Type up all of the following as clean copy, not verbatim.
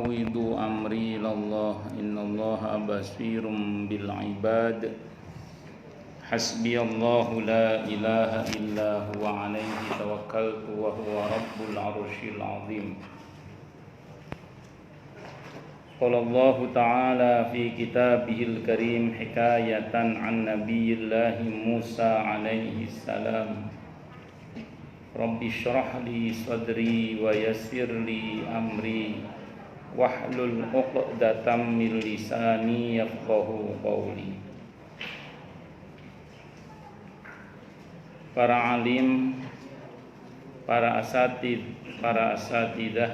وأفوض أمري إلى الله إن الله بصير بالعباد حسبي الله لا إله إلا هو عليه توكلت وهو رب العرش العظيم قال الله تعالى في كتابه الكريم حكاية عن نبي الله موسى عليه السلام رب اشرح لي صدري ويسر لي أمري واحلل عقدة من لساني يفقهوا قولي. Para alim, para asatidah,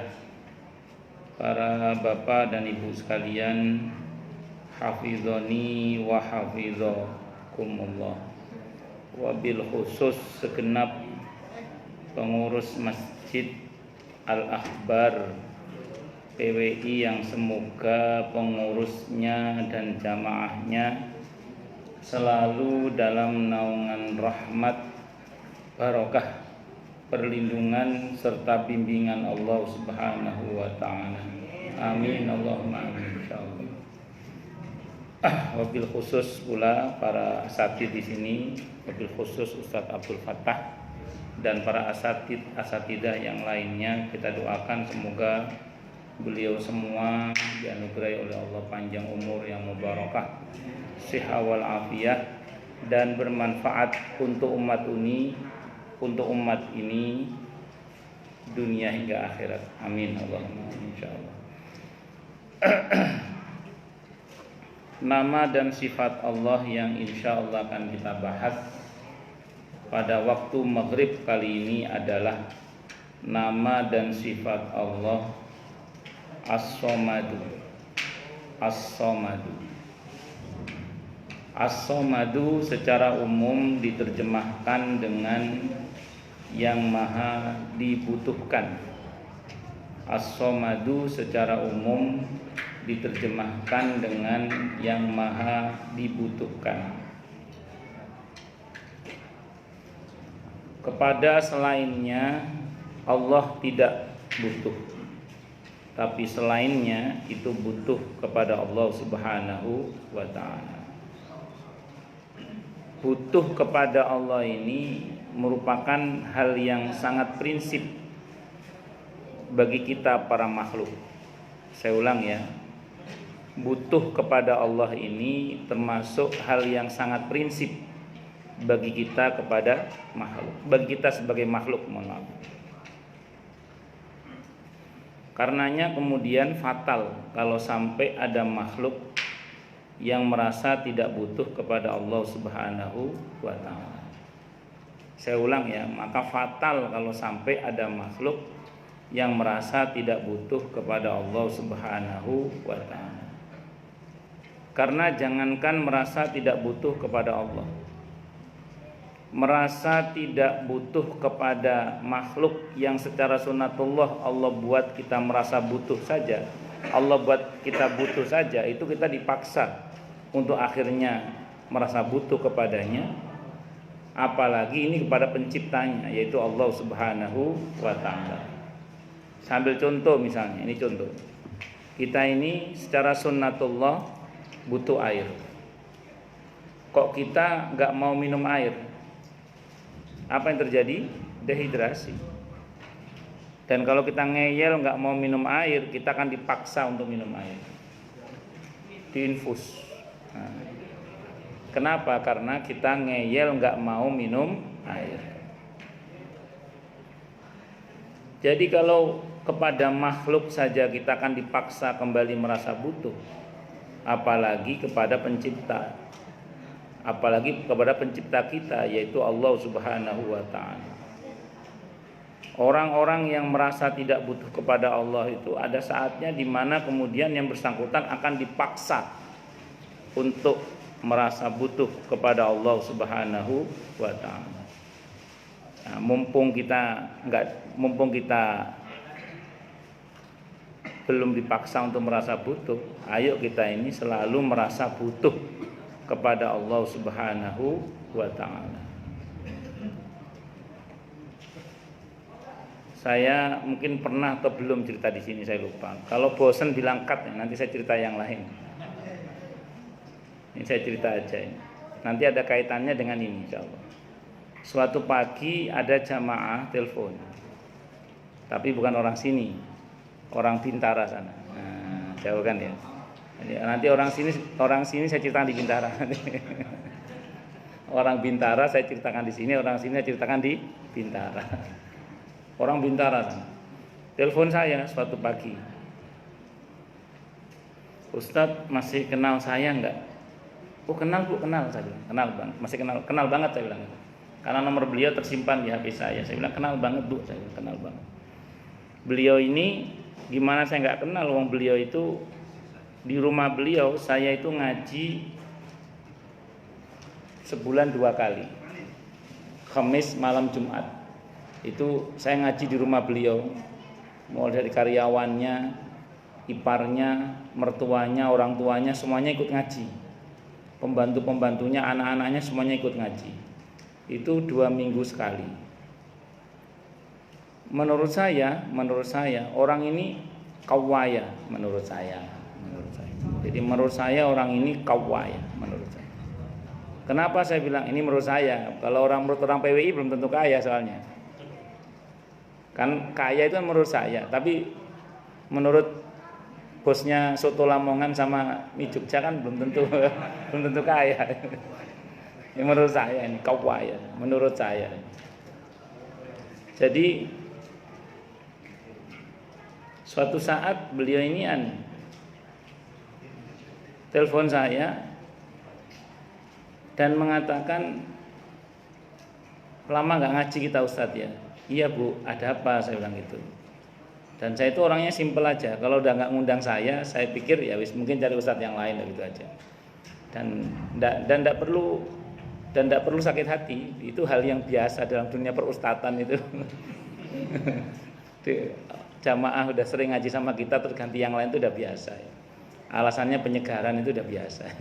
para bapak dan ibu sekalian, hafizani wa hafizakumullah. Wabil khusus segenap pengurus Masjid Al-Akbar PWI yang semoga pengurusnya dan jamaahnya selalu dalam naungan rahmat, barokah, perlindungan serta bimbingan Allah Subhanahu wa taala. Amin Allahumma amin insyaallah. Wabil khusus pula para asatid di sini, wabil khusus Ustadz Abdul Fattah dan para asatidah yang lainnya, kita doakan semoga beliau semua dianugerahi oleh Allah panjang umur yang mubarakah, sehat wal afiyah, dan bermanfaat untuk umat ini dunia hingga akhirat. Amin Allahumma insyaallah. Nama dan sifat Allah yang insyaallah akan kita bahas pada waktu maghrib kali ini adalah nama dan sifat Allah As-Somadu. As-Somadu. As-Somadu secara umum diterjemahkan dengan yang maha dibutuhkan. As-Somadu secara umum diterjemahkan dengan yang maha dibutuhkan. Kepada selainnya Allah tidak butuh, tapi selainnya itu butuh kepada Allah Subhanahu wa ta'ala. Butuh kepada Allah ini merupakan hal yang sangat prinsip bagi kita para makhluk. Saya ulang ya, butuh kepada Allah ini termasuk hal yang sangat prinsip bagi kita kepada makhluk, bagi kita sebagai makhluk, mohon maaf. Karenanya kemudian fatal kalau sampai ada makhluk yang merasa tidak butuh kepada Allah Subhanahu wa ta'ala. Saya ulang ya, maka fatal kalau sampai ada makhluk yang merasa tidak butuh kepada Allah Subhanahu wa ta'ala. Karena jangankan merasa tidak butuh kepada Allah, merasa tidak butuh kepada makhluk yang secara sunatullah Allah buat kita merasa butuh saja, Allah buat kita butuh saja, itu kita dipaksa untuk akhirnya merasa butuh kepadanya, apalagi ini kepada penciptanya yaitu Allah Subhanahu wa ta'ala. Sambil contoh misalnya, ini contoh, kita ini secara sunnatullah butuh air, kok kita gak mau minum air, apa yang terjadi? Dehidrasi. Dan kalau kita ngeyel gak mau minum air, kita akan dipaksa untuk minum air, diinfus. Nah, kenapa? Karena kita ngeyel gak mau minum air. Jadi kalau kepada makhluk saja kita akan dipaksa kembali merasa butuh, apalagi kepada pencipta, apalagi kepada pencipta kita yaitu Allah Subhanahu wa ta'ala. Orang-orang yang merasa tidak butuh kepada Allah itu ada saatnya di mana kemudian yang bersangkutan akan dipaksa untuk merasa butuh kepada Allah Subhanahu wa ta'ala. Nah, mumpung kita belum dipaksa untuk merasa butuh, ayo kita ini selalu merasa butuh kepada Allah Subhanahu wa ta'ala. Saya mungkin pernah atau belum cerita di sini, saya lupa. Kalau bosen bilang cut ya, nanti saya cerita yang lain. Ini saya cerita aja ini. Nanti ada kaitannya dengan ini insyaallah. Suatu pagi ada jamaah telepon. Tapi bukan orang sini. Orang Bintara sana. Nah, jauh kan ya. Nanti orang sini saya ceritakan di Bintara. Orang Bintara saya ceritakan di sini, orang sini saya ceritakan di Bintara. Orang Bintara sana. Telepon saya suatu pagi. Ustadz masih kenal saya enggak? Oh kenal Bu, kenal saya bilang. Kenal Bang, masih kenal banget saya bilang. Karena nomor beliau tersimpan di HP saya. Saya bilang kenal banget Bu, saya bilang kenal banget. Beliau ini gimana saya enggak kenal, wong beliau itu di rumah beliau saya itu ngaji sebulan 2 kali. Kamis malam Jumat. Itu saya ngaji di rumah beliau, mulai dari karyawannya, iparnya, mertuanya, orang tuanya semuanya ikut ngaji. Pembantu-pembantunya, anak-anaknya semuanya ikut ngaji. Itu 2 minggu sekali. Menurut saya orang ini kawaya menurut saya. Jadi menurut saya orang ini kawaya menurut saya. Kenapa saya bilang ini menurut saya? Kalau menurut orang PWI belum tentu kaya soalnya. Kan kaya itu menurut saya, tapi menurut bosnya Soto Lamongan sama mie Jogja kan belum tentu kaya. Ya, menurut saya ini kaya, menurut saya. Jadi suatu saat beliau ini telepon saya dan mengatakan, lama nggak ngaji kita Ustadz ya. Iya Bu, ada apa? Saya bilang gitu. Dan saya itu orangnya simpel aja. Kalau udah nggak ngundang saya pikir ya wis mungkin cari ustadz yang lain gitu aja. Dan tidak perlu sakit hati. Itu hal yang biasa dalam dunia perustatan itu. Jamaah udah sering ngaji sama kita terus ganti yang lain itu udah biasa. Ya. Alasannya penyegaran itu udah biasa.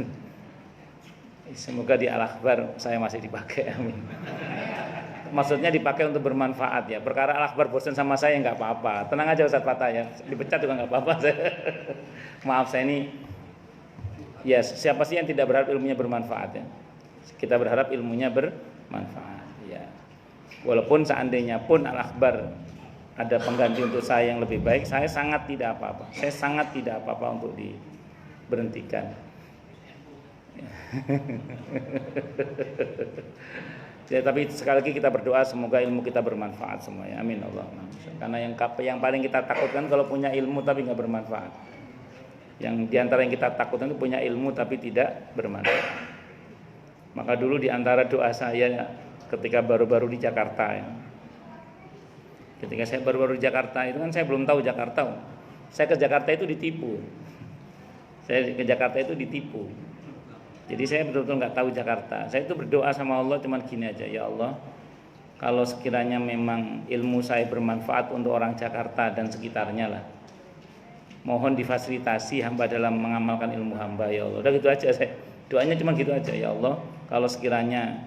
Semoga di Al-Akhbar saya masih dipakai, amin. Maksudnya dipakai untuk bermanfaat ya. Perkara Al-Akhbar bosan sama saya nggak apa-apa. Tenang aja Ustaz Fatah ya. Dipecat juga nggak apa-apa. Maaf saya ini. Ya siapa sih yang tidak berharap ilmunya bermanfaat ya. Kita berharap ilmunya bermanfaat ya. Walaupun seandainya pun Al-Akhbar ada pengganti untuk saya yang lebih baik, saya sangat tidak apa-apa. Saya sangat tidak apa-apa untuk diberhentikan. Ya, tapi sekali lagi kita berdoa semoga ilmu kita bermanfaat semuanya. Amin Allahumma. Karena yang paling kita takutkan kalau punya ilmu tapi nggak bermanfaat. Yang diantara yang kita takutkan itu punya ilmu tapi tidak bermanfaat. Maka dulu diantara doa saya ketika baru-baru di Jakarta ya. Ketika saya baru-baru di Jakarta itu kan saya belum tahu Jakarta. Saya ke Jakarta itu ditipu. Jadi saya betul-betul nggak tahu Jakarta. Saya itu berdoa sama Allah cuman gini aja, ya Allah, kalau sekiranya memang ilmu saya bermanfaat untuk orang Jakarta dan sekitarnya lah, mohon difasilitasi hamba dalam mengamalkan ilmu hamba ya Allah. Udah gitu aja saya. Doanya cuma gitu aja, ya Allah, kalau sekiranya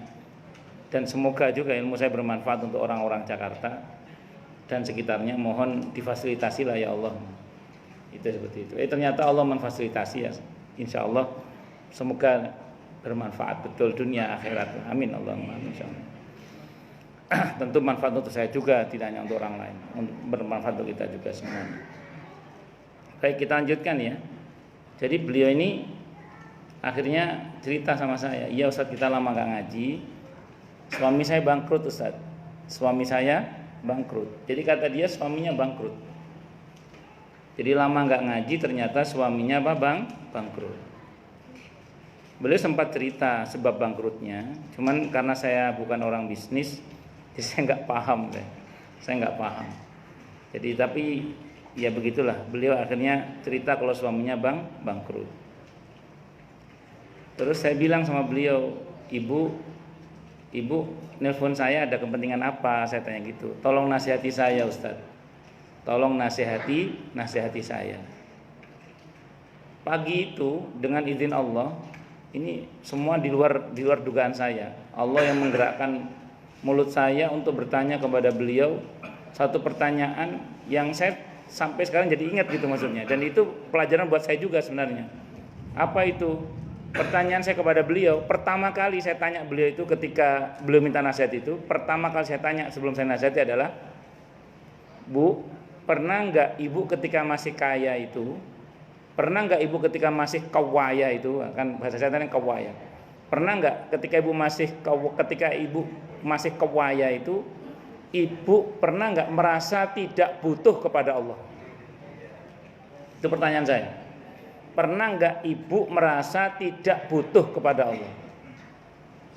dan semoga juga ilmu saya bermanfaat untuk orang-orang Jakarta dan sekitarnya, mohon difasilitasi lah ya Allah. Itu seperti itu. Ternyata Allah memfasilitasi ya. Insya Allah semoga bermanfaat betul dunia akhirat. Amin Allahumma amin. Tentu manfaat untuk saya juga, tidak hanya untuk orang lain, bermanfaat untuk kita juga semua. Baik, kita lanjutkan ya. Jadi beliau ini akhirnya cerita sama saya, iya Ustadz kita lama gak ngaji, suami saya bangkrut Ustadz. Suami saya bangkrut. Jadi kata dia suaminya bangkrut. Jadi lama gak ngaji ternyata suaminya bangkrut. Beliau sempat cerita sebab bangkrutnya, cuman karena saya bukan orang bisnis, jadi saya nggak paham, saya nggak paham. Jadi tapi ya begitulah, beliau akhirnya cerita kalau suaminya bangkrut. Terus saya bilang sama beliau, ibu nelpon saya ada kepentingan apa? Saya tanya gitu. Tolong nasihati saya Ustadz. Tolong nasihati saya. Pagi itu dengan izin Allah. Ini semua di luar dugaan saya. Allah yang menggerakkan mulut saya untuk bertanya kepada beliau Satu pertanyaan yang saya sampai sekarang jadi ingat gitu maksudnya. Dan itu pelajaran buat saya juga sebenarnya. Apa itu? Pertanyaan saya kepada beliau, pertama kali saya tanya beliau itu ketika beliau minta nasihat itu, pertama kali saya tanya sebelum saya nasihati adalah, Bu, pernah nggak ibu ketika masih kaya itu, pernah nggak ibu ketika masih kawaya itu, kan bahasa saya tanya kawaya, pernah nggak ketika ibu masih kawaya itu, ibu pernah nggak merasa tidak butuh kepada Allah? Itu pertanyaan saya. Pernah nggak ibu merasa tidak butuh kepada Allah?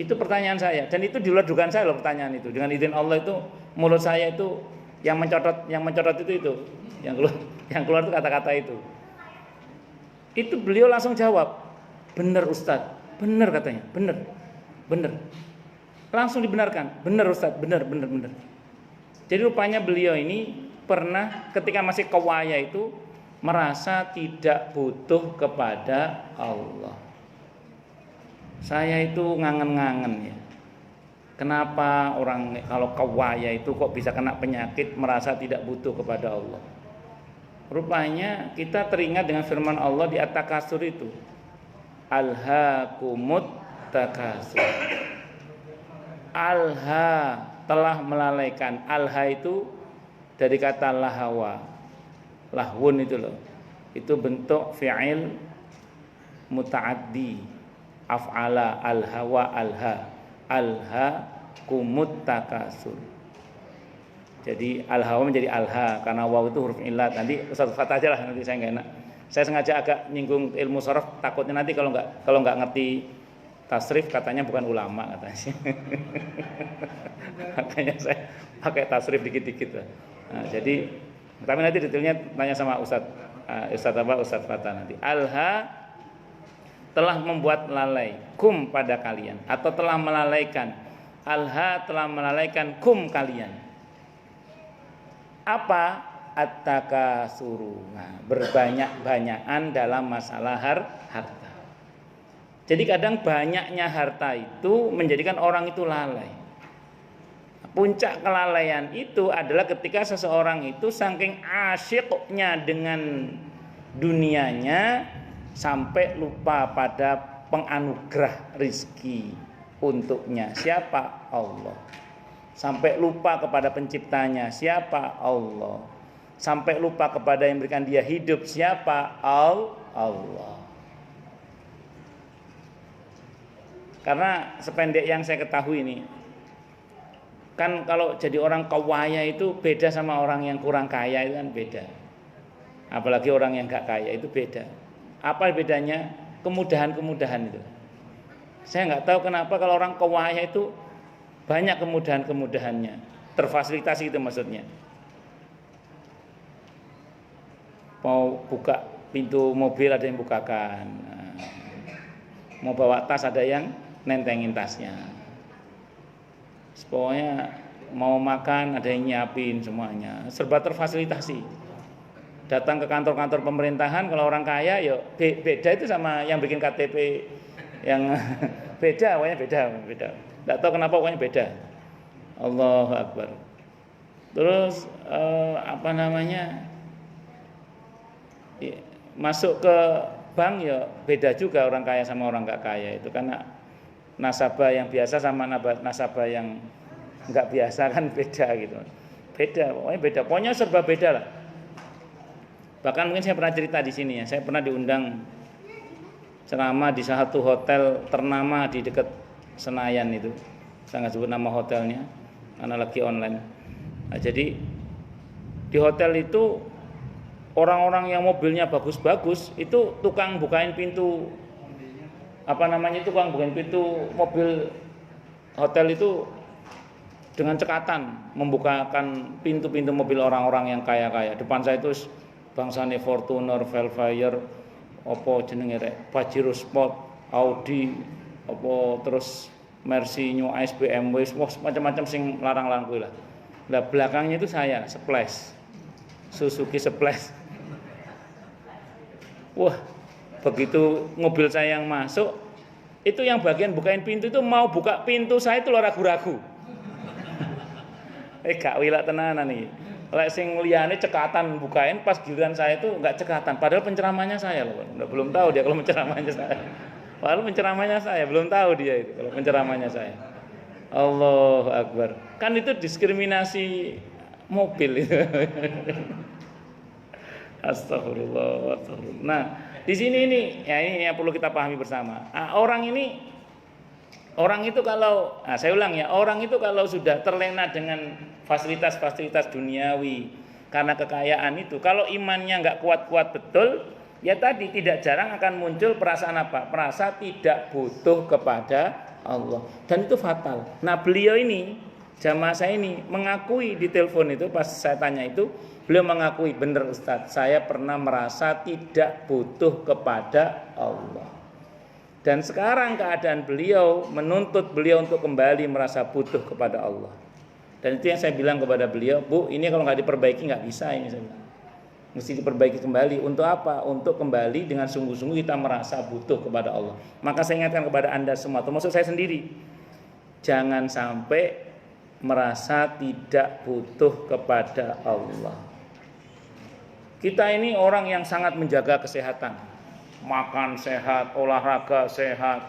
Itu pertanyaan saya, dan itu di luar dugaan saya loh pertanyaan itu. Dengan izin Allah itu mulut saya itu yang mencodot itu yang keluar itu kata-kata itu. Itu beliau langsung jawab, benar Ustadz, benar katanya, benar. Langsung dibenarkan, benar Ustadz, benar. Jadi rupanya beliau ini pernah ketika masih kawaya itu merasa tidak butuh kepada Allah. Saya itu ngangen-ngangen ya. Kenapa orang kalau kawaya itu kok bisa kena penyakit merasa tidak butuh kepada Allah? Rupanya kita teringat dengan firman Allah di At-Takasur itu. Alhaakumut takasur. Alha telah melalaikan. Alha itu dari kata lahawa. Lahwun itu loh. Itu bentuk fi'il muta'addi. Af'ala alhawa alha. Alha kumut takasur. Jadi alhawa menjadi alha karena waw itu huruf illat. Nanti satu kata aja lah, nanti saya nggak enak. Saya sengaja agak nyinggung ilmu sharaf, takutnya nanti kalau nggak ngerti tasrif katanya bukan ulama katanya. Makanya saya pakai tasrif dikit-dikit. Nah, jadi tapi nanti detailnya tanya sama Ustadz Fatah nanti. Alha telah membuat lalai kum pada kalian atau telah melalaikan. Alha telah melalaikan kum kalian. Apa? At-takasuru. Nah, berbanyak-banyakan dalam masalah harta. Jadi kadang banyaknya harta itu menjadikan orang itu lalai. Puncak kelalaian itu adalah ketika seseorang itu saking asyiknya dengan dunianya sampai lupa pada penganugerah rizki untuknya. Siapa? Allah. Sampai lupa kepada penciptanya. Siapa? Allah. Sampai lupa kepada yang memberikan dia hidup. Siapa? Allah. Karena sependek yang saya ketahui ini, kan kalau jadi orang kaya itu beda sama orang yang kurang kaya, itu kan beda. Apalagi orang yang gak kaya itu beda. Apa bedanya? Kemudahan-kemudahan itu. Saya nggak tahu kenapa kalau orang kaya itu banyak kemudahan-kemudahannya, terfasilitasi itu maksudnya. Mau buka pintu mobil ada yang bukakan, mau bawa tas ada yang nentengin tasnya. Pokoknya mau makan ada yang nyiapin semuanya, serba terfasilitasi. Datang ke kantor-kantor pemerintahan kalau orang kaya ya beda itu sama yang bikin KTP yang beda, pokoknya beda. Nggak tahu kenapa pokoknya beda. Allahu Akbar. Terus masuk ke bank ya beda juga orang kaya sama orang nggak kaya itu, karena nasabah yang biasa sama nasabah yang nggak biasa kan beda gitu. Pokoknya serba beda lah. Bahkan mungkin saya pernah cerita di sini ya, saya pernah diundang ceramah di salah satu hotel ternama di dekat Senayan itu. Saya nggak sebut nama hotelnya karena lagi online. Nah, jadi di hotel itu orang-orang yang mobilnya bagus-bagus itu tukang bukain pintu tukang bukain pintu mobil hotel itu dengan cekatan membukakan pintu-pintu mobil orang-orang yang kaya-kaya. Depan saya itu bangsane Fortuner, Velfire, Pajero Sport, Audi, terus Mercy, New Ice, BMW, macam-macam sing larang-larang kuwi lah. Lah belakangnya itu saya, Splash. Suzuki Splash. Wah, begitu mobil saya yang masuk, itu yang bagian bukain pintu itu mau buka pintu saya itu ragu-ragu. Gak wilak tenanan nih. Lek sing liyane cekatan bukain, pas giliran saya itu enggak cekatan. Padahal penceramahnya saya loh. Belum tahu dia kalau penceramahnya saya. Padahal penceramahnya saya, belum tahu dia itu kalau penceramahnya saya. Allahu Akbar. Kan itu diskriminasi mobil itu. Astagfirullah, astagfirullah. Nah, di sini ini yang perlu kita pahami bersama. Orang itu kalau, saya ulang ya, orang itu kalau sudah terlena dengan fasilitas-fasilitas duniawi karena kekayaan itu, kalau imannya nggak kuat-kuat betul, ya tadi tidak jarang akan muncul perasaan apa? Merasa tidak butuh kepada Allah, dan itu fatal. Nah, beliau ini, jamaah saya ini mengakui di telepon itu pas saya tanya itu, beliau mengakui, benar Ustadz, saya pernah merasa tidak butuh kepada Allah. Dan sekarang keadaan beliau menuntut beliau untuk kembali merasa butuh kepada Allah. Dan itu yang saya bilang kepada beliau, Bu, ini kalau nggak diperbaiki nggak bisa ini, saya bilang. Mesti diperbaiki kembali. Untuk apa? Untuk kembali dengan sungguh-sungguh kita merasa butuh kepada Allah. Maka saya ingatkan kepada Anda semua, termasuk saya sendiri, jangan sampai merasa tidak butuh kepada Allah. Kita ini orang yang sangat menjaga kesehatan, makan sehat, olahraga sehat,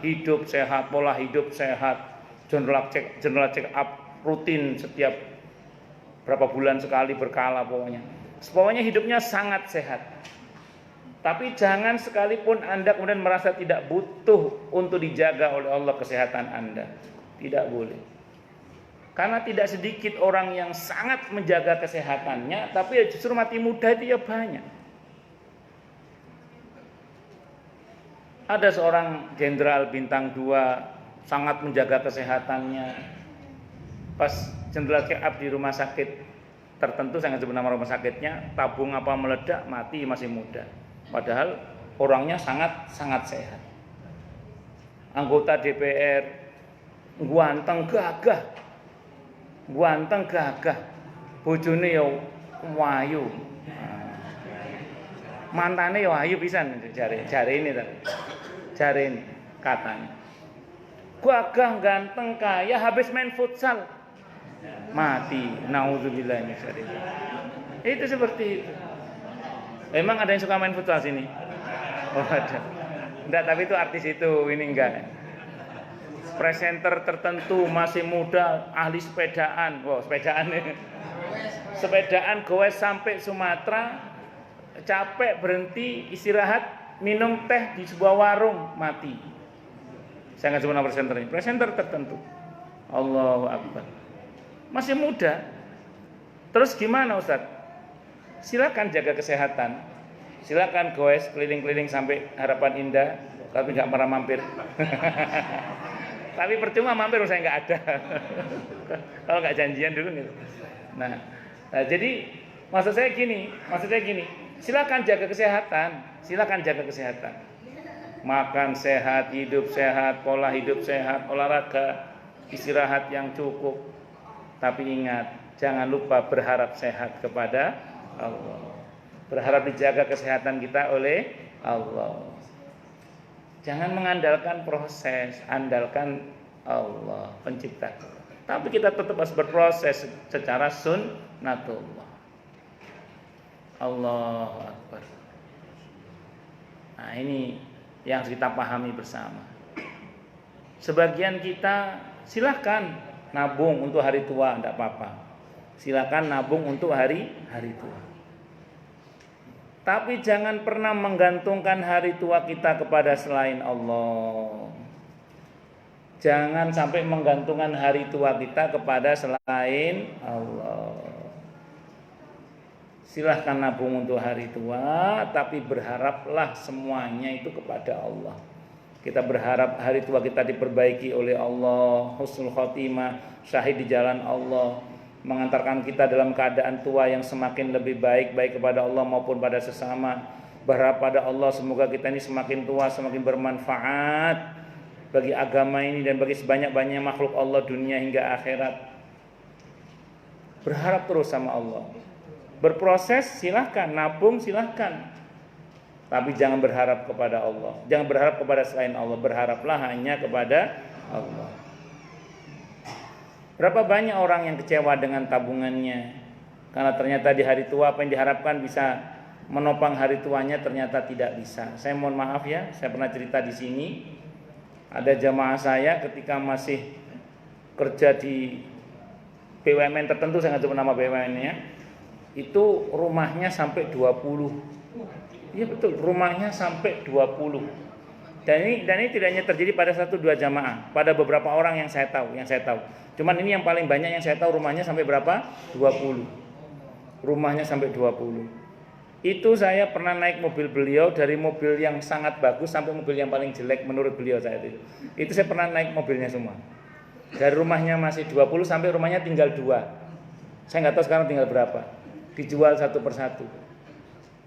hidup sehat, pola hidup sehat, general check up rutin setiap berapa bulan sekali berkala pokoknya. Pokoknya hidupnya sangat sehat. Tapi jangan sekalipun Anda kemudian merasa tidak butuh untuk dijaga oleh Allah kesehatan Anda. Tidak boleh. Karena tidak sedikit orang yang sangat menjaga kesehatannya, tapi justru mati muda itu ya banyak. Ada seorang jenderal bintang 2 sangat menjaga kesehatannya. Pas jenderal check up di rumah sakit tertentu, saya nggak sebut nama rumah sakitnya, tabung apa meledak, mati masih muda. Padahal orangnya sangat sehat. Anggota DPR ganteng gagah, bojone yo wayu, mantane yo ayu pisan, jare ini katanya. Gagah, ganteng, kaya, habis main futsal mati. Nauzubillah min dzalik. Itu seperti itu. Emang ada yang suka main futsal sini? Oh, ada. Enggak, tapi itu artis itu, ini enggak. Presenter tertentu masih muda, ahli sepedaan. Wow, sepedaan goes sampai Sumatera, capek berhenti istirahat, minum teh di sebuah warung, mati. Saya nggak sebut nama presenternya, presenter tertentu. Allahu Akbar. Masih muda. Terus gimana Ustaz? Silakan jaga kesehatan. Silakan goes keliling-keliling sampai Harapan Indah, tapi nggak pernah mampir. Tapi percuma mampir, saya nggak ada. Kalau nggak janjian dulu gitu. Nah, jadi maksud saya gini, silakan jaga kesehatan, makan sehat, hidup sehat, pola hidup sehat, olahraga, istirahat yang cukup. Tapi ingat, jangan lupa berharap sehat kepada Allah. Berharap dijaga kesehatan kita oleh Allah. Jangan mengandalkan proses, andalkan Allah pencipta. Tapi kita tetap harus berproses secara sunnatullah. Allahu Akbar. Nah, ini yang harus kita pahami bersama. Sebagian kita silahkan nabung untuk hari tua, tidak apa-apa. Silahkan nabung untuk hari tua. Tapi jangan pernah menggantungkan hari tua kita kepada selain Allah. Jangan sampai menggantungkan hari tua kita kepada selain Allah. Silahkan nabung untuk hari tua, tapi berharaplah semuanya itu kepada Allah. Kita berharap hari tua kita diperbaiki oleh Allah, husnul khotimah, syahid di jalan Allah, mengantarkan kita dalam keadaan tua yang semakin lebih baik kepada Allah maupun pada sesama. Berharap pada Allah semoga kita ini semakin tua semakin bermanfaat bagi agama ini dan bagi sebanyak-banyaknya makhluk Allah dunia hingga akhirat. Berharap terus sama Allah. Berproses silahkan, nabung silahkan, tapi jangan berharap kepada Allah, jangan berharap kepada selain Allah. Berharaplah hanya kepada Allah. Berapa banyak orang yang kecewa dengan tabungannya, Karena ternyata di hari tua apa yang diharapkan bisa menopang hari tuanya ternyata tidak bisa. Saya mohon maaf ya, saya pernah cerita di sini. Ada jamaah saya ketika masih kerja di BUMN tertentu, saya nggak sebut nama BUMN-nya, itu rumahnya sampai 20. Iya betul, rumahnya sampai 20. Dan ini tidak hanya terjadi pada 1-2 jamaah, pada beberapa orang yang saya tahu. Cuman ini yang paling banyak yang saya tahu rumahnya sampai berapa? 20. Rumahnya sampai 20. Itu saya pernah naik mobil beliau, dari mobil yang sangat bagus sampai mobil yang paling jelek menurut beliau saya itu. Itu saya pernah naik mobilnya semua. Dari rumahnya masih 20 sampai rumahnya tinggal 2. Saya nggak tahu sekarang tinggal berapa. Dijual satu persatu.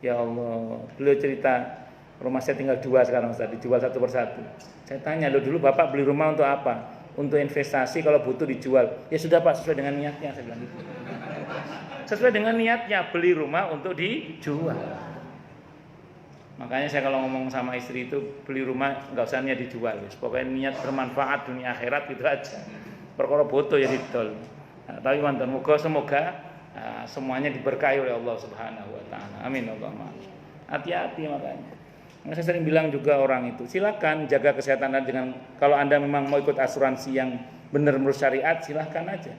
Ya Allah, beliau cerita rumah saya tinggal 2 sekarang Ustaz, dijual satu persatu. Saya tanya, "Loh, dulu Bapak beli rumah untuk apa?" "Untuk investasi, kalau butuh dijual." "Ya sudah Pak, sesuai dengan niatnya," saya bilang gitu. Sesuai dengan niatnya, beli rumah untuk dijual. Makanya saya kalau ngomong sama istri itu, beli rumah nggak usah niat dijual, pokoknya niat bermanfaat dunia akhirat gitu aja. Perkara boto ya ditol. Nah, tapi mantan semoga semuanya diberkahi oleh Allah Subhanahu Wa Taala. Amin Allahumma. Hati-hati makanya. Saya sering bilang juga orang itu, silakan jaga kesehatan Anda dengan, kalau Anda memang mau ikut asuransi yang benar menurut syariat, silakan aja.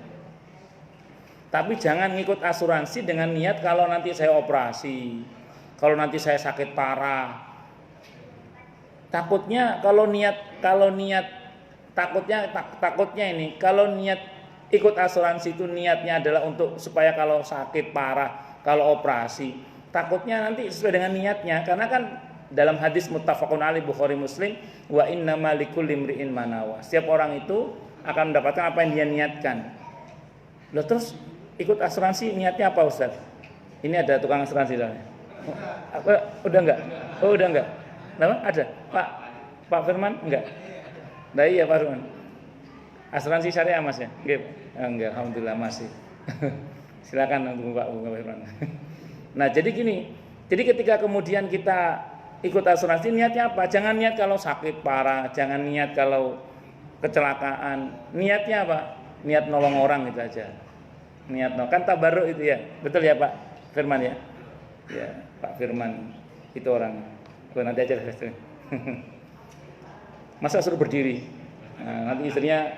Tapi jangan ngikut asuransi dengan niat kalau nanti saya operasi, kalau nanti saya sakit parah. Takutnya takutnya ini kalau niat ikut asuransi itu niatnya adalah untuk supaya kalau sakit parah, kalau operasi, takutnya nanti sesuai dengan niatnya, karena kan dalam hadis muttafaqun alaih Bukhari Muslim, wa innamal likulli imri'in ma nawa. Setiap orang itu akan mendapatkan apa yang dia niatkan. Loh, terus ikut asuransi niatnya apa Ustaz? Ini ada tukang asuransi soalnya. Udah enggak? Oh, udah enggak. Nama ada? Pak Firman enggak? Nah iya Pak Firman. Asuransi syariah Mas ya? Enggak, alhamdulillah masih. Silakan untuk Pak Firman. Nah, jadi gini. Jadi ketika kemudian kita ikut asuransi, niatnya apa? Jangan niat kalau sakit parah, jangan niat kalau kecelakaan. Niatnya apa? Niat nolong orang gitu aja. Niat kan tabarruk itu ya. Betul ya Pak Firman ya? Ya, Pak Firman itu orang. Nanti aja saya. Masa suruh berdiri? Nah, nanti istrinya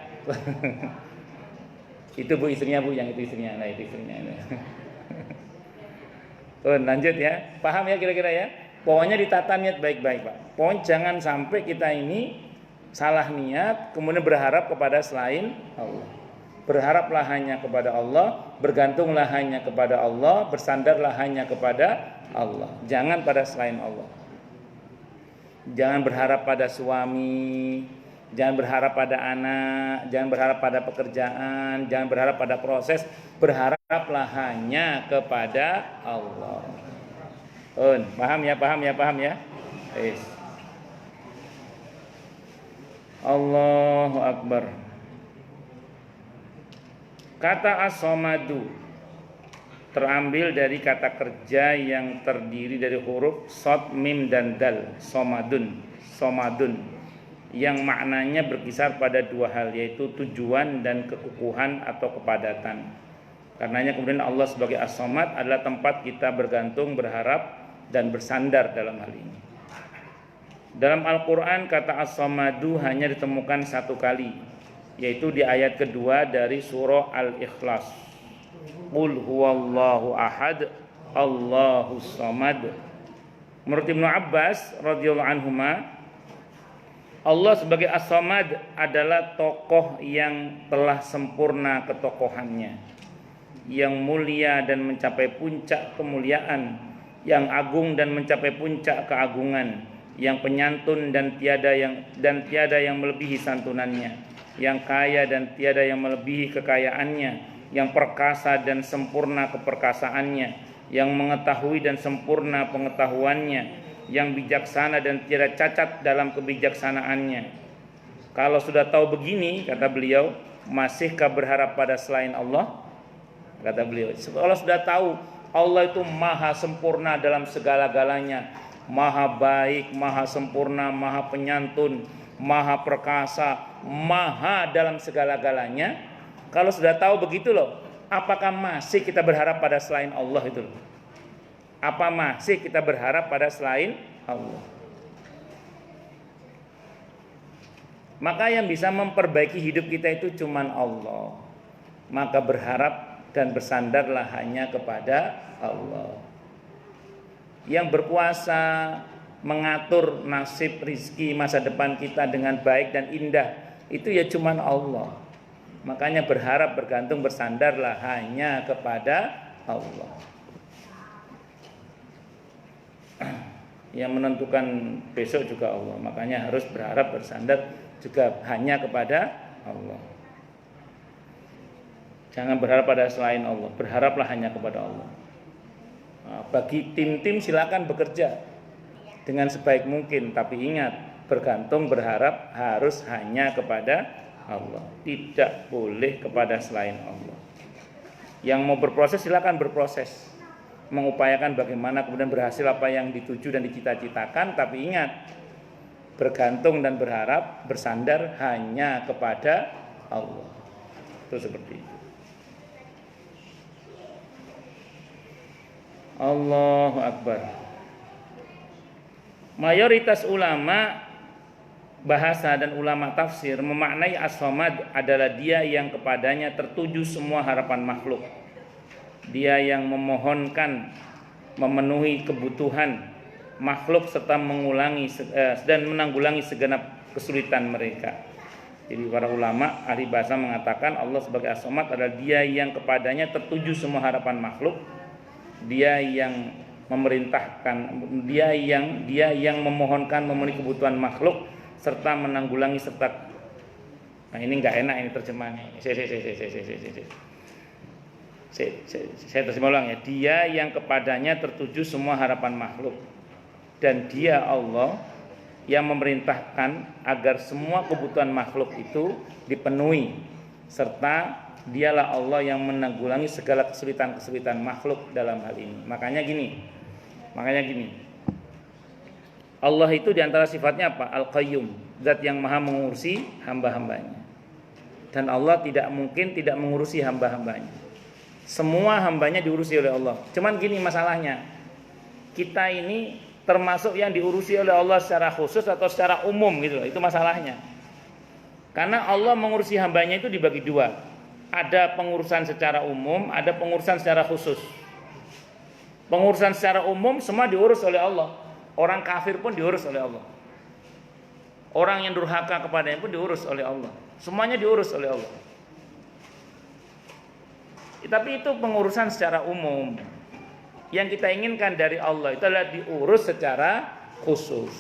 itu Bu istrinya Bu, yang itu istrinya. Nah, itu istrinya. Lanjut ya. Paham ya kira-kira ya? Pokoknya ditata niat baik-baik Pak. Pokoknya jangan sampai kita ini salah niat kemudian berharap kepada selain Allah. Berharaplah hanya kepada Allah, bergantunglah hanya kepada Allah, bersandarlah hanya kepada Allah. Jangan pada selain Allah. Jangan berharap pada suami, jangan berharap pada anak, jangan berharap pada pekerjaan, jangan berharap pada proses. Berharaplah hanya kepada Allah. Paham ya? Yes. Allahu Akbar. Kata as-somadu terambil dari kata kerja yang terdiri dari huruf shad, mim dan dal, somadun, yang maknanya berkisar pada 2 hal, yaitu tujuan dan kekukuhan atau kepadatan. Karenanya kemudian Allah sebagai as-somad adalah tempat kita bergantung, berharap dan bersandar dalam hal ini. Dalam Al-Quran kata as-somadu hanya ditemukan 1 kali, yaitu di ayat kedua dari surah Al-Ikhlas. Qul huwallahu ahad, Allahus samad. Menurut Ibnu Abbas radhiyallahu anhuma, Allah sebagai As-Samad adalah tokoh yang telah sempurna ketokohannya, yang mulia dan mencapai puncak kemuliaan, yang agung dan mencapai puncak keagungan, yang penyantun dan tiada yang melebihi santunannya, yang kaya dan tiada yang melebihi kekayaannya, yang perkasa dan sempurna keperkasaannya, yang mengetahui dan sempurna pengetahuannya, yang bijaksana dan tiada cacat dalam kebijaksanaannya. Kalau sudah tahu begini, kata beliau, masihkah berharap pada selain Allah? Kata beliau, kalau sudah tahu Allah itu maha sempurna dalam segala-galanya, maha baik, maha sempurna, maha penyantun, maha perkasa, maha dalam segala-galanya. Kalau sudah tahu begitu loh, apakah masih kita berharap pada selain Allah itu? Apa masih kita berharap pada selain Allah? Maka yang bisa memperbaiki hidup kita itu cuman Allah. Maka berharap dan bersandarlah hanya kepada Allah. Yang berkuasa mengatur nasib rizki masa depan kita dengan baik dan indah itu ya cuman Allah. Makanya berharap, bergantung, bersandarlah hanya kepada Allah. Yang menentukan besok juga Allah. Makanya harus berharap, bersandar juga hanya kepada Allah. Jangan berharap pada selain Allah. Berharaplah hanya kepada Allah. Nah, bagi tim-tim silakan bekerja dengan sebaik mungkin, tapi ingat, bergantung, berharap harus hanya kepada Allah, tidak boleh kepada selain Allah. Yang mau berproses silakan berproses, mengupayakan bagaimana kemudian berhasil apa yang dituju dan dicita-citakan, tapi ingat, bergantung dan berharap, bersandar hanya kepada Allah. Itu seperti itu. Allahu Akbar. Mayoritas ulama bahasa dan ulama tafsir memaknai as-samad adalah dia yang kepadanya tertuju semua harapan makhluk. Dia yang memohonkan, memenuhi kebutuhan makhluk serta mengulangi dan menanggulangi segenap kesulitan mereka. Jadi para ulama ahli bahasa mengatakan Allah sebagai as-samad adalah dia yang kepadanya tertuju semua harapan makhluk. Dia yang memerintahkan, dia yang memohonkan, memenuhi kebutuhan makhluk serta menanggulangi serta. Nah ini nggak enak ini terjemahannya. Saya terjemah ulang ya. Dia yang kepadanya tertuju semua harapan makhluk dan dia Allah yang memerintahkan agar semua kebutuhan makhluk itu dipenuhi serta dialah Allah yang menanggulangi segala kesulitan-kesulitan makhluk dalam hal ini. Makanya gini. Allah itu diantara sifatnya apa? Al-Qayyum, zat yang maha mengurusi hamba-hambanya. Dan Allah tidak mungkin tidak mengurusi hamba-hambanya. Semua hambanya diurusi oleh Allah. Cuman gini masalahnya, kita ini termasuk yang diurusi oleh Allah secara khusus atau secara umum gitu loh. Itu masalahnya. Karena Allah mengurusi hambanya itu dibagi dua. Ada pengurusan secara umum, ada pengurusan secara khusus. Pengurusan secara umum semua diurus oleh Allah. Orang kafir pun diurus oleh Allah. Orang yang durhaka kepadanya pun diurus oleh Allah. Semuanya diurus oleh Allah. Tapi itu pengurusan secara umum. Yang kita inginkan dari Allah itu adalah diurus secara khusus.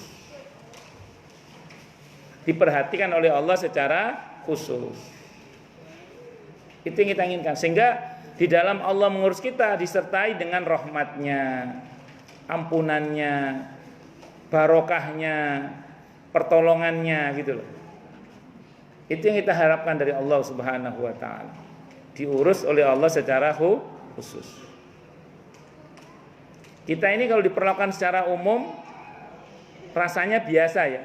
Diperhatikan oleh Allah secara khusus. Itu yang kita inginkan. Sehingga di dalam Allah mengurus kita disertai dengan rahmatnya, ampunannya, barokahnya, pertolongannya gitu loh. Itu yang kita harapkan dari Allah Subhanahu wa taala. Diurus oleh Allah secara khusus. Kita ini kalau diperlakukan secara umum rasanya biasa ya.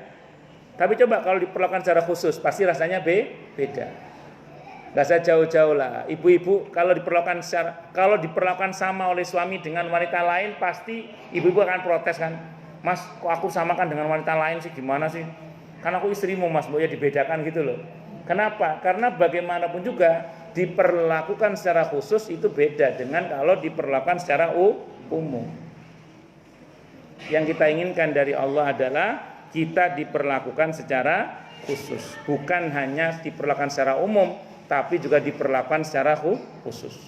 Tapi coba kalau diperlakukan secara khusus pasti rasanya beda. Gak usah jauh-jauh lah. Ibu-ibu kalau diperlakukan sama oleh suami dengan wanita lain pasti ibu-ibu akan protes kan. Mas, kok aku samakan dengan wanita lain sih, gimana sih? Kan aku istrimu mas, ya dibedakan gitu loh. Kenapa? Karena bagaimanapun juga diperlakukan secara khusus itu beda dengan kalau diperlakukan secara umum. Yang kita inginkan dari Allah adalah kita diperlakukan secara khusus, bukan hanya diperlakukan secara umum, tapi juga diperlakukan secara khusus.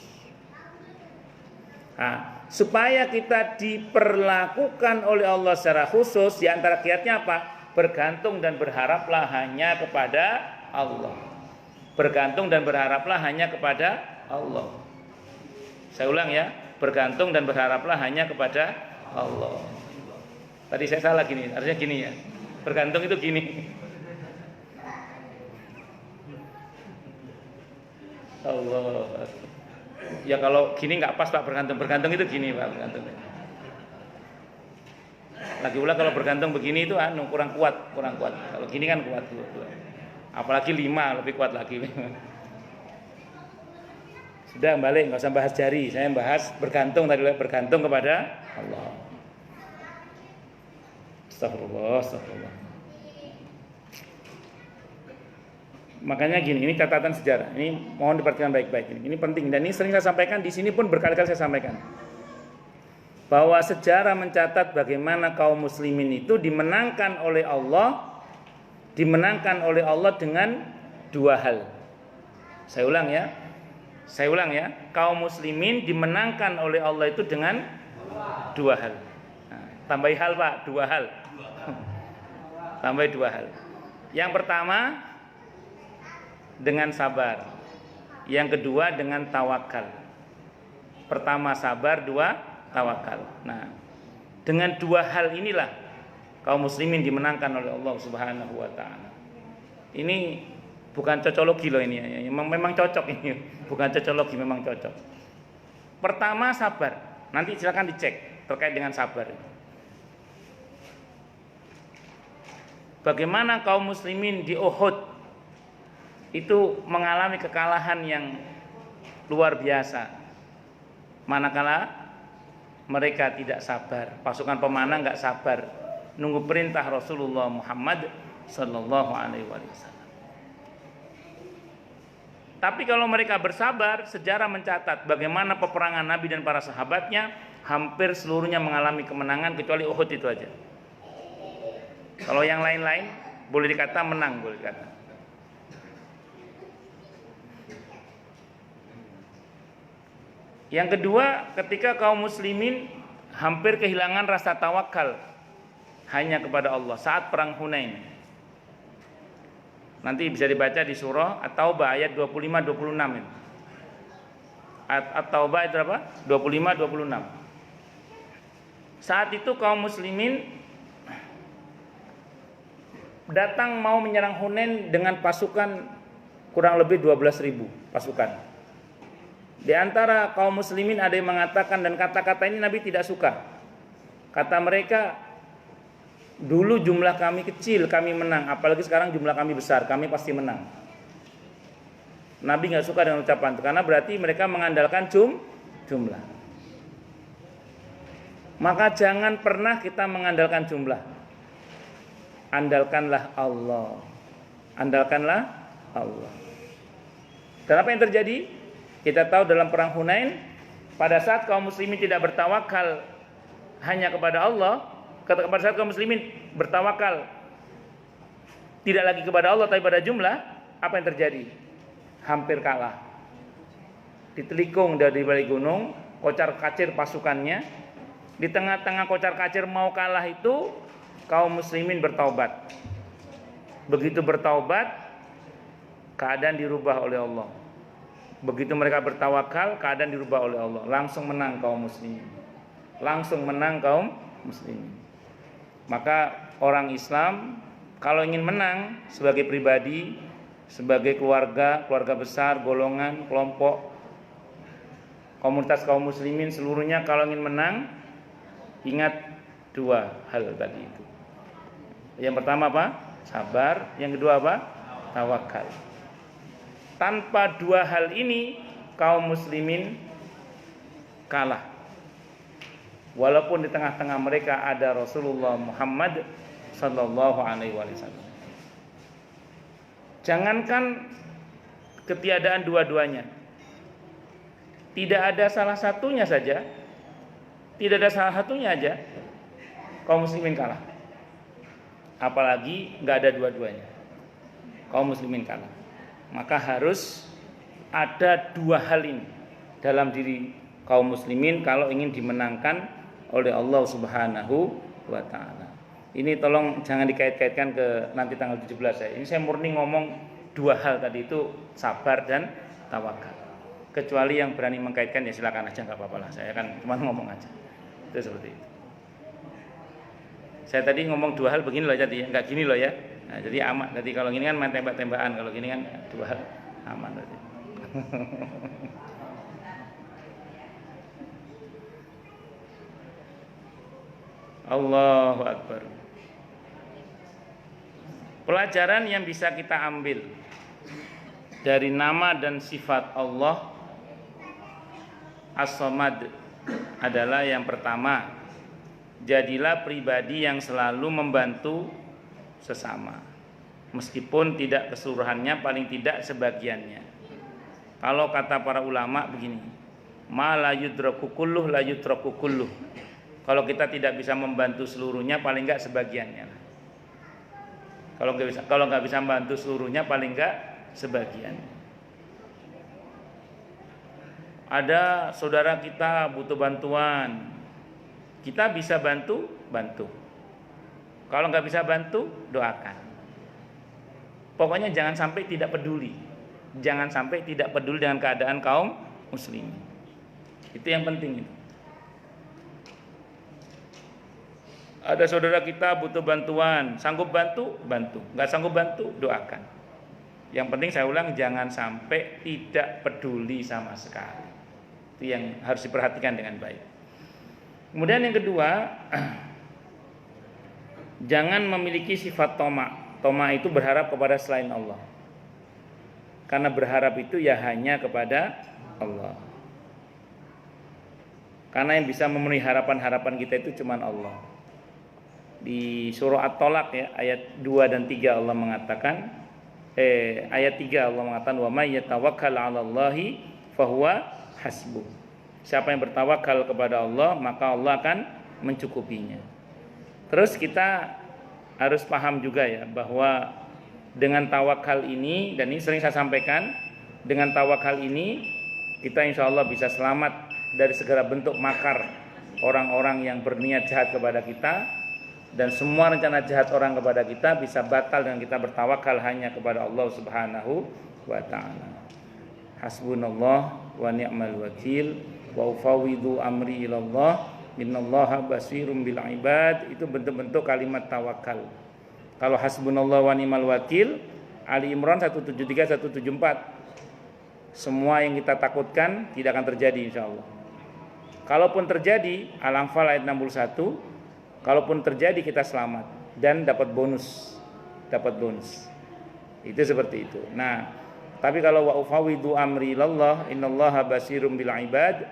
Nah, supaya kita diperlakukan oleh Allah secara khusus, di antara kiatnya apa? Bergantung dan berharaplah hanya kepada Allah. Bergantung dan berharaplah hanya kepada Allah. Saya ulang ya, bergantung dan berharaplah hanya kepada Allah. Tadi saya salah gini, harusnya gini ya. Bergantung itu gini. Allah. Ya kalau gini nggak pas Pak, bergantung itu gini Pak, bergantung. Lagi pula kalau bergantung begini itu kurang kuat. Kalau gini kan kuat. Apalagi 5 lebih kuat lagi. Sudah balik, nggak usah bahas jari. Saya bahas bergantung tadi, bergantung kepada Allah. Astagfirullah, astagfirullah. Makanya gini, ini catatan sejarah. Ini mohon diperhatikan baik-baik. Ini penting dan ini sering saya sampaikan di sini pun berkali-kali saya sampaikan. Bahwa sejarah mencatat bagaimana kaum muslimin itu dimenangkan oleh Allah dengan dua hal. Saya ulang ya. Kaum muslimin dimenangkan oleh Allah itu dengan dua hal. Nah, tambahi hal Pak, dua hal. Tambahi dua hal. Yang pertama dengan sabar. Yang kedua dengan tawakal. Pertama sabar, dua tawakal. Nah, dengan dua hal inilah kaum muslimin dimenangkan oleh Allah Subhanahu wa taala. Ini bukan cocologi loh ini. Memang cocok ini. Bukan cocologi, memang cocok. Pertama sabar. Nanti silakan dicek terkait dengan sabar. Bagaimana kaum muslimin di Uhud itu mengalami kekalahan yang luar biasa. Manakala mereka tidak sabar, pasukan pemanah nggak sabar, nunggu perintah Rasulullah Muhammad Sallallahu Alaihi Wasallam. Tapi kalau mereka bersabar, sejarah mencatat bagaimana peperangan Nabi dan para sahabatnya hampir seluruhnya mengalami kemenangan kecuali Uhud itu aja. Kalau yang lain-lain boleh dikata menang, boleh dikata. Yang kedua, ketika kaum muslimin hampir kehilangan rasa tawakal hanya kepada Allah saat perang Hunain. Nanti bisa dibaca di surah At-Taubah ayat 25-26 ini. At-Taubah itu apa? 25-26. Saat itu kaum muslimin datang mau menyerang Hunain dengan pasukan kurang lebih 12.000 pasukan. Di antara kaum muslimin ada yang mengatakan, dan kata-kata ini Nabi tidak suka. Kata mereka, dulu jumlah kami kecil, kami menang. Apalagi sekarang jumlah kami besar, kami pasti menang. Nabi gak suka dengan ucapan itu, karena berarti mereka mengandalkan jumlah. Maka jangan pernah kita mengandalkan jumlah. Andalkanlah Allah. Andalkanlah Allah. Dan apa yang terjadi? Kita tahu dalam perang Hunain, pada saat kaum muslimin tidak bertawakal hanya kepada Allah, pada saat kaum muslimin bertawakal tidak lagi kepada Allah tapi pada jumlah, apa yang terjadi? Hampir kalah. Ditelikung dari balik gunung, kocar-kacir pasukannya. Di tengah-tengah kocar-kacir mau kalah itu, kaum muslimin bertaubat. Begitu bertaubat, keadaan dirubah oleh Allah. Begitu mereka bertawakal, keadaan dirubah oleh Allah. Langsung menang kaum muslimin. Maka orang Islam kalau ingin menang sebagai pribadi, sebagai keluarga besar, golongan, kelompok, komunitas kaum muslimin seluruhnya, kalau ingin menang, ingat dua hal tadi itu. Yang pertama apa? Sabar. Yang kedua apa? Tawakal. Tanpa dua hal ini kaum muslimin kalah. Walaupun di tengah-tengah mereka ada Rasulullah Muhammad Sallallahu Alaihi Wasallam. Jangankan ketiadaan dua-duanya, tidak ada salah satunya saja, kaum muslimin kalah. Apalagi nggak ada dua-duanya, kaum muslimin kalah. Maka harus ada dua hal ini dalam diri kaum muslimin kalau ingin dimenangkan oleh Allah Subhanahu wa taala. Ini tolong jangan dikait-kaitkan ke nanti tanggal 17 ya. Ini saya murni ngomong dua hal tadi itu, sabar dan tawakal. Kecuali yang berani mengkaitkan ya silakan aja, nggak apa-apa lah. Saya kan cuma ngomong aja. Itu seperti itu. Saya tadi ngomong dua hal begini loh jadi, nggak gini loh ya. Nah, jadi aman. Jadi kalau gini kan main tembak-tembakan, kalau gini kan dua hal aman berarti. Allahu Akbar. Pelajaran yang bisa kita ambil dari nama dan sifat Allah As-Samad adalah yang pertama, jadilah pribadi yang selalu membantu sesama, meskipun tidak keseluruhannya, paling tidak sebagiannya. Kalau kata para ulama begini, ma la yudraku kulluh la yutraku kulluh. Kalau kita tidak bisa membantu seluruhnya, paling enggak sebagiannya. Kalau nggak bisa membantu seluruhnya, paling enggak sebagiannya. Ada saudara kita butuh bantuan, kita bisa bantu. Kalau nggak bisa bantu, doakan. Pokoknya jangan sampai tidak peduli. Jangan sampai tidak peduli dengan keadaan kaum muslimin. Itu yang penting. Ada saudara kita butuh bantuan, sanggup bantu, bantu. Nggak sanggup bantu, doakan. Yang penting saya ulang, jangan sampai tidak peduli sama sekali. Itu yang harus diperhatikan dengan baik. Kemudian yang kedua, jangan memiliki sifat toma. Toma itu berharap kepada selain Allah. Karena berharap itu ya hanya kepada Allah. Karena yang bisa memenuhi harapan-harapan kita itu cuma Allah. Di surah At-Tolaq ya, ayat 2 dan 3 Allah mengatakan, ayat 3 Allah mengatakan, wa may yatawakkal 'alallahi fahuwa hasbuh. Siapa yang bertawakal kepada Allah, maka Allah akan mencukupinya. Terus kita harus paham juga ya, bahwa dengan tawakal ini, dan ini sering saya sampaikan, dengan tawakal ini kita insya Allah bisa selamat dari segala bentuk makar orang-orang yang berniat jahat kepada kita, dan semua rencana jahat orang kepada kita bisa batal dengan kita bertawakal hanya kepada Allah Subhanahu wa ta'ala. Hasbunallah wa ni'mal wakil wa ufawwidu amri ilallah innallaha basirum bil ibad. Itu bentuk-bentuk kalimat tawakal. Kalau hasbunallah wa ni'mal wakil, Ali Imran 173 174, semua yang kita takutkan tidak akan terjadi insyaallah. Kalaupun terjadi, Al-Anfal ayat 61, kalaupun terjadi kita selamat dan dapat bonus. Itu seperti itu. Nah, tapi kalau wa ufawidu amri ilallah innallaha basirum bil ibad,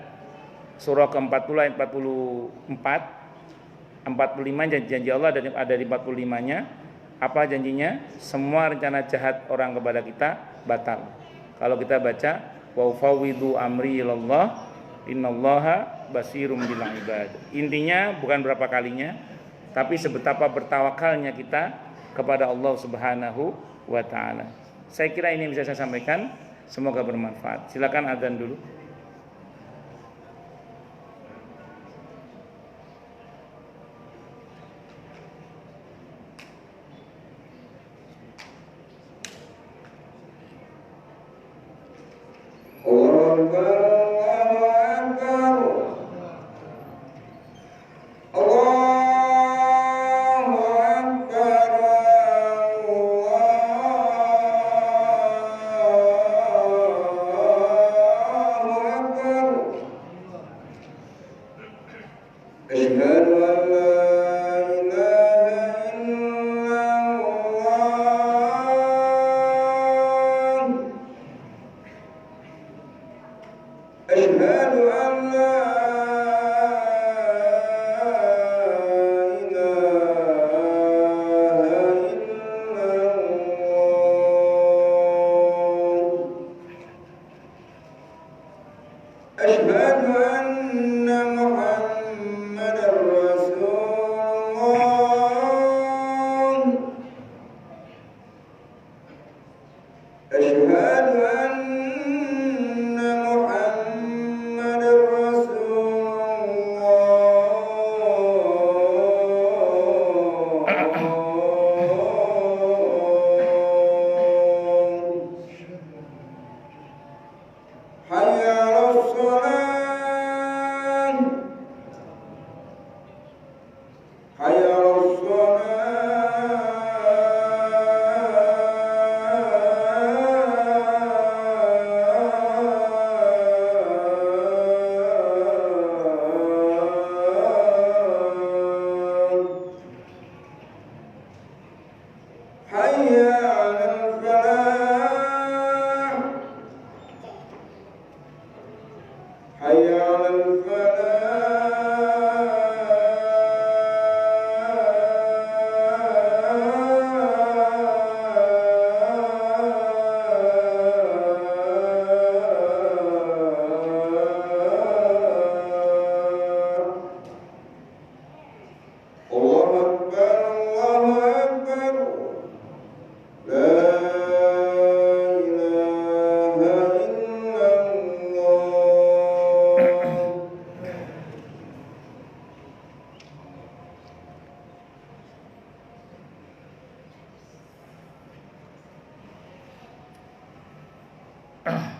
surah ke-40 ayat 44, 45 janji Allah ada di 45-nya. Apa janjinya? Semua rencana jahat orang kepada kita batal. Kalau kita baca wa ufawidu amri ilallah innallaha basirum bil ibad. Intinya bukan berapa kalinya, tapi sebetapa bertawakalnya kita kepada Allah Subhanahu wa ta'ala. Saya kira ini yang bisa saya sampaikan. Semoga bermanfaat. Silakan adzan dulu. حي على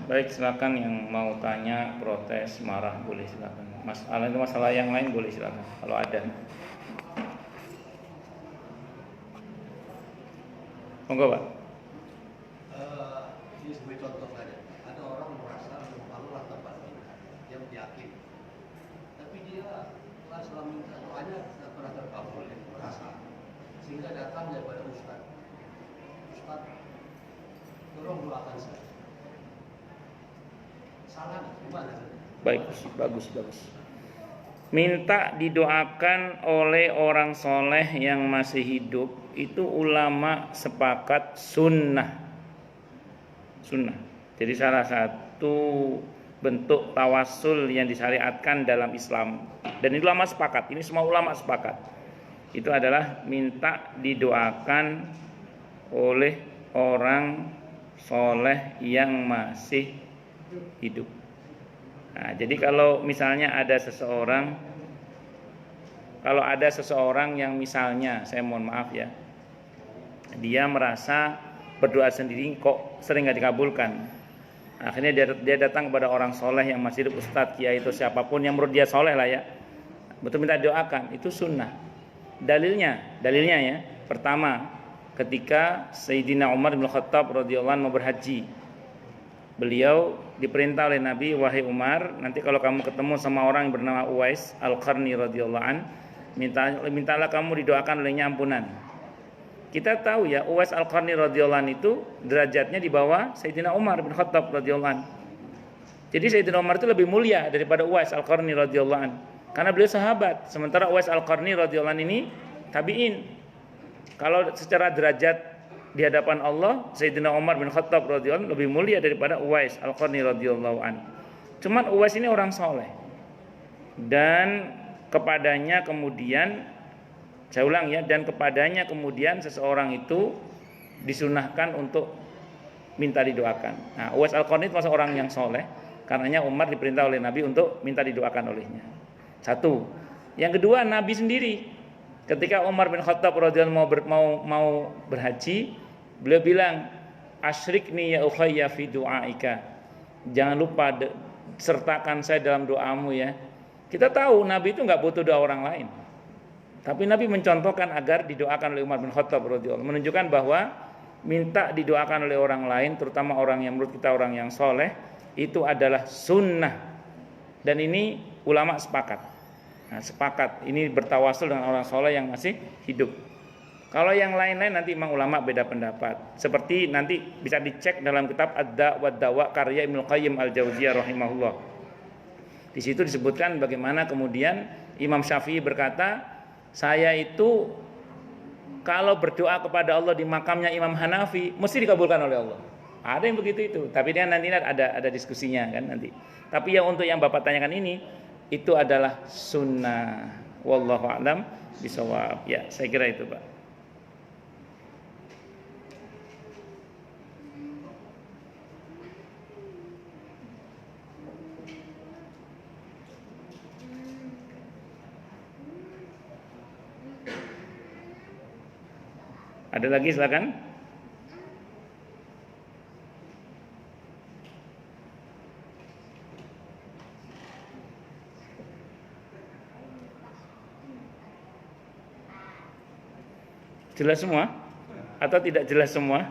Baik, silakan yang mau tanya, protes, marah boleh silakan. Masalah yang lain boleh silakan kalau ada. Monggo, Pak. Ini sebagai contoh saja. Ada orang merasa Allah tempat dia yakin, tapi dia selama minta doanya tidak pernah terkabul, merasa, sehingga datang daripada Ustaz, tolong doakan saya. Salah gimana? Baik, bagus. Minta didoakan oleh orang soleh yang masih hidup itu ulama sepakat sunnah. Jadi salah satu bentuk tawassul yang disyariatkan dalam Islam, dan ini ulama sepakat, ini semua ulama sepakat, itu adalah minta didoakan oleh orang soleh yang masih hidup. Nah, jadi kalau misalnya ada seseorang yang misalnya, saya mohon maaf ya, dia merasa berdoa sendiri kok sering nggak dikabulkan, akhirnya dia datang kepada orang soleh yang masih hidup, ustadz, kiai itu siapapun yang menurut dia soleh lah ya, betul minta doakan, itu sunnah. Dalilnya ya, pertama ketika Sayyidina Umar bin Khattab radhiyallahu anhu mau berhaji, beliau diperintah oleh Nabi, wahai Umar, nanti kalau kamu ketemu sama orang yang bernama Uwais Al-Qarni radhiyallahu an, mintalah kamu didoakan olehnya ampunan. Kita tahu ya, Uwais Al-Qarni radhiyallahu an itu derajatnya di bawah Sayyidina Umar bin Khattab radhiyallahu an. Jadi Sayyidina Umar itu lebih mulia daripada Uwais Al-Qarni radhiyallahu an, karena beliau sahabat, sementara Uwais Al-Qarni radhiyallahu an ini tabi'in. Kalau secara derajat di hadapan Allah, Sayyidina Umar bin Khattab radhiyallahu anhu lebih mulia daripada Uwais Al-Qarni radhiyallahu anhu. Cuman Uwais ini orang soleh, dan kepadanya kemudian, saya ulang ya, dan kepadanya kemudian seseorang itu disunahkan untuk minta didoakan. Nah, Uwais Al-Qarni itu masuk orang yang soleh, karenanya Umar diperintah oleh Nabi untuk minta didoakan olehnya. Satu. Yang kedua, Nabi sendiri ketika Umar bin Khattab radhiyallahu anhu mau berhaji, beliau bilang, asyrikni ya ukhayya fi du'aika, jangan lupa sertakan saya dalam doamu ya. Kita tahu Nabi itu nggak butuh doa orang lain, tapi Nabi mencontohkan agar didoakan oleh Umar bin Khattab radhiyallahu anhu, menunjukkan bahwa minta didoakan oleh orang lain, terutama orang yang menurut kita orang yang soleh, itu adalah sunnah, dan ini ulama sepakat. Nah, sepakat ini bertawasul dengan orang soleh yang masih hidup. Kalau yang lain-lain nanti memang ulama beda pendapat. Seperti nanti bisa dicek dalam kitab Ad-Da' wa Dawa karya Ibnu Qayyim Al-Jauziyah rahimahullah. Di situ disebutkan bagaimana kemudian Imam Syafi'i berkata, saya itu kalau berdoa kepada Allah di makamnya Imam Hanafi mesti dikabulkan oleh Allah. Ada yang begitu itu, tapi dia nanti ada diskusinya kan nanti. Tapi ya untuk yang Bapak tanyakan ini, itu adalah sunnah. Wallahu a'lam bishawab. Ya, saya kira itu, Pak. Ada lagi, silakan. Jelas semua atau tidak jelas semua?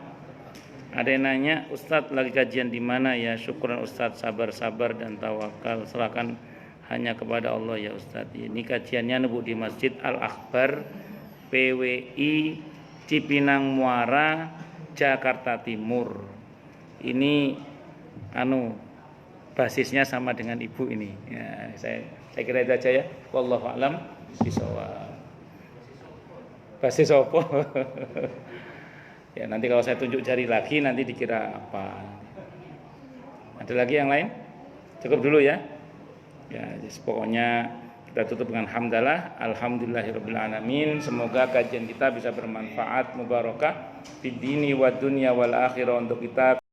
Ada yang nanya, Ustadz lagi kajian di mana ya? Syukuran Ustadz, sabar dan tawakal, serahkan hanya kepada Allah ya Ustadz. Ini kajiannya Bu di Masjid Al-Akbar PWI Cipinang Muara, Jakarta Timur. Ini basisnya sama dengan Ibu ini. Ya, saya kira itu aja ya. Wallahu a'lam bishawab. Basis apa? Ya, nanti kalau saya tunjuk jari lagi nanti dikira apa. Ada lagi yang lain? Cukup dulu ya. Ya, pokoknya Kita tutup dengan hamdalah, alhamdulillahirabbil alamin. Semoga kajian kita bisa bermanfaat, mubarakah fid dini wad dunya wal akhirah untuk kita.